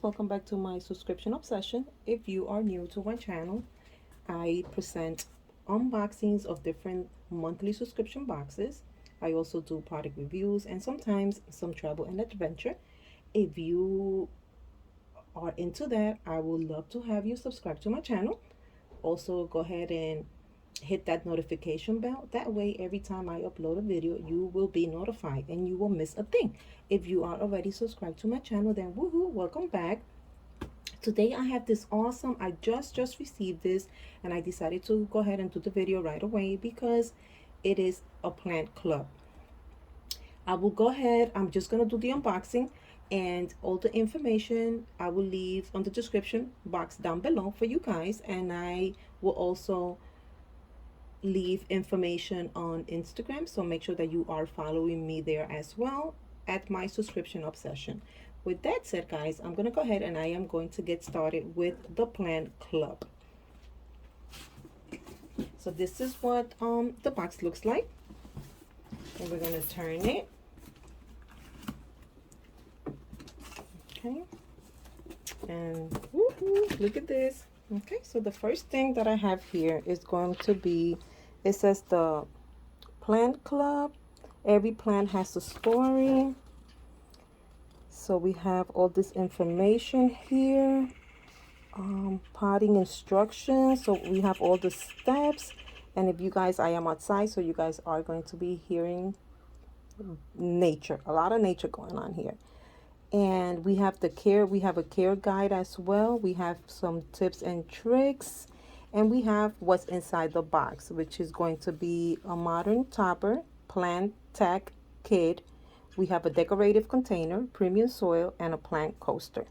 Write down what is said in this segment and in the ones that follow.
welcome back to my subscription obsession. If you are new to my channel, I present unboxings of different monthly subscription boxes. I also do product reviews and sometimes some travel and adventure. If you are into that, I would love to have you subscribe to my channel. Also, go ahead and hit that notification bell. That way, every time I upload a video, you will be notified and you will miss a thing. If you are already subscribed to my channel, then woohoo, welcome back. Today I have this awesome, I just received this and I decided to go ahead and do the video right away because it is a plant club. I will go ahead, I'm just going to do the unboxing, and all the information I will leave on the description box down below for you guys, and I will also leave information on Instagram, so make sure that you are following me there as well at my subscription obsession. With that said, guys, I'm going to go ahead and I am going to get started with the plant club. So this is what the box looks like, and we're going to turn it. Okay, and woohoo, look at this. Okay, so the first thing that I have here is going to be, it says the plant club. Every plant has a story. So we have all this information here, potting instructions. So we have all the steps. And if you guys, I am outside, so you guys are going to be hearing nature, a lot of nature going on here. And we have the care, we have a care guide as well. We have some tips and tricks, and we have what's inside the box, which is going to be a modern topper, plant tech kit. We have a decorative container, premium soil, and a plant coaster.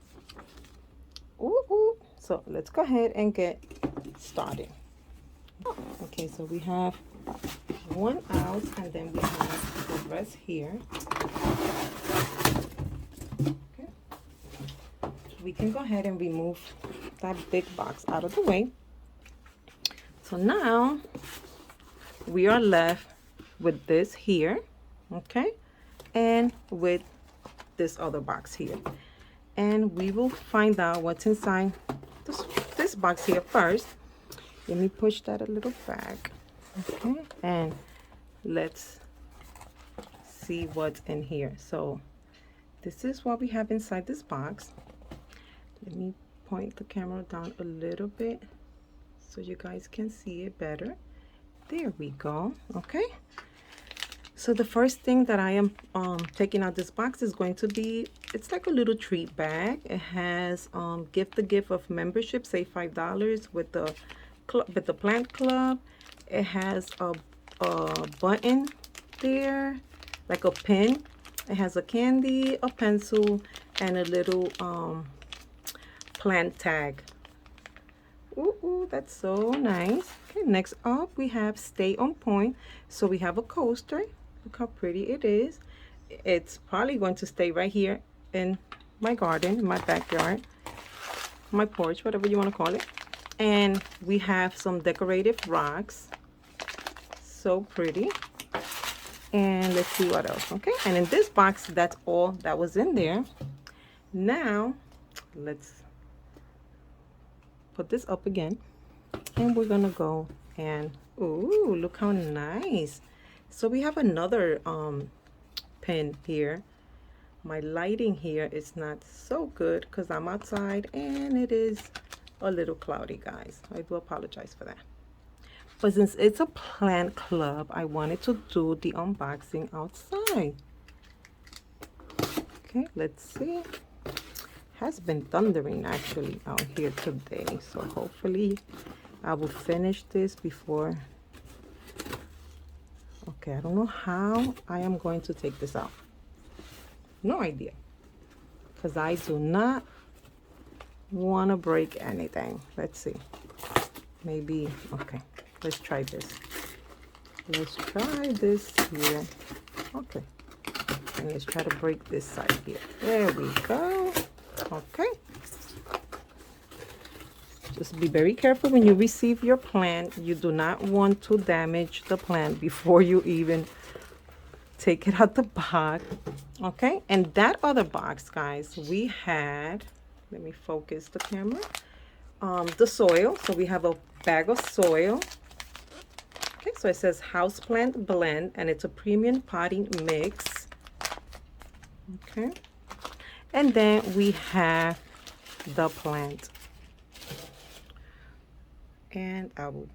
Ooh. So let's go ahead and get started. Okay, so we have one out, and then we have the rest here. We can go ahead and remove that big box out of the way. So now we are left with this here, okay, and with this other box here, and we will find out what's inside this box here first. Let me push that a little back, okay, and let's see what's in here. So this is what we have inside this box. Let me point the camera down a little bit so you guys can see it better. There we go. Okay. So the first thing that I am taking out this box is going to be, it's like a little treat bag. It has the gift of membership, say $5 with the club, with the plant club. It has a button there, like a pin. It has a candy, a pencil, and a little plant tag. Ooh, that's so nice. Okay, next up we have Stay on Point. So we have a coaster. Look how pretty it is. It's probably going to stay right here in my garden, in my backyard, my porch, whatever you want to call it. And we have some decorative rocks. So pretty. And let's see what else. Okay, and in this box, that's all that was in there. Now let's put this up again, and we're gonna go and ooh, look how nice. So we have another pin here. My lighting here is not so good because I'm outside and it is a little cloudy, guys. I do apologize for that. But since it's a plant club, I wanted to do the unboxing outside. Okay, let's see. Has been thundering actually out here today, so hopefully I will finish this before. Okay, I don't know how I am going to take this out. No idea, because I do not want to break anything. Let's see, maybe. Okay, let's try this. Let's try this here. Okay, and let's try to break this side here. There we go. Okay, just be very careful when you receive your plant. You do not want to damage the plant before you even take it out the box. Okay, and that other box, guys, we had let me focus the camera. The soil, so we have a bag of soil. Okay, so it says houseplant blend, and it's a premium potting mix. Okay, and then we have the plant, and I will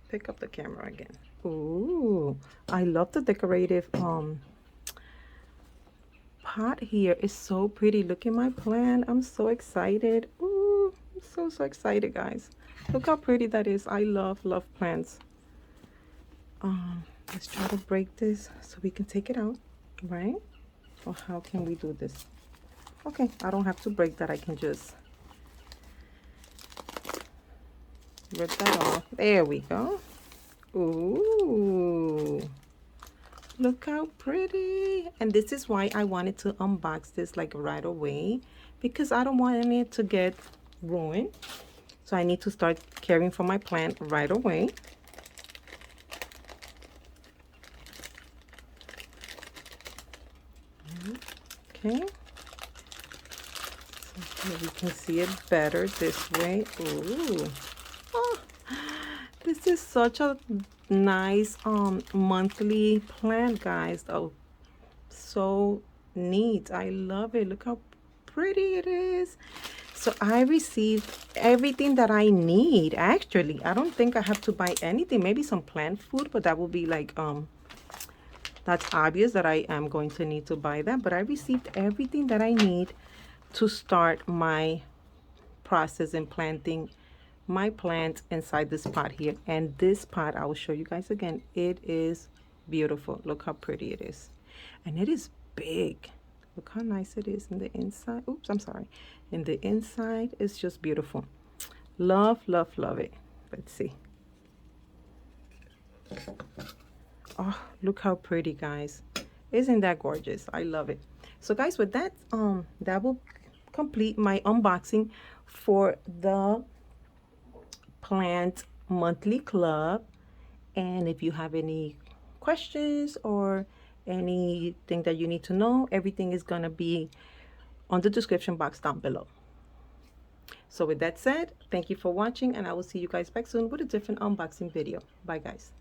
pick up the camera again. Ooh, I love the decorative pot here. It's so pretty. Look at my plant. I'm so excited. Ooh, I'm so excited, guys. Look how pretty that is. I love plants. Let's try to break this so we can take it out, right? Or how can we do this? Okay, I don't have to break that. I can just rip that off. There we go. Ooh, look how pretty. And this is why I wanted to unbox this like right away, because I don't want it to get ruined. So I need to start caring for my plant right away. Okay, so here we can see it better this way. Ooh, oh, this is such a nice monthly plant, guys. Oh, so neat. I love it. Look how pretty it is. So I received everything that I need. Actually, I don't think I have to buy anything. Maybe some plant food, but that will be like that's obvious that I am going to need to buy that. But I received everything that I need to start my process in planting my plants inside this pot here. And this pot, I will show you guys again. It is beautiful. Look how pretty it is. And it is big. Look how nice it is in the inside. Oops, I'm sorry. In the inside, it's just beautiful. Love, love, love it. Let's see. Oh, look how pretty, guys. Isn't that gorgeous? I love it. So guys, with that, that will complete my unboxing for the plant monthly club. And if you have any questions or anything that you need to know, everything is gonna be on the description box down below. So with that said, thank you for watching, and I will see you guys back soon with a different unboxing video. Bye guys.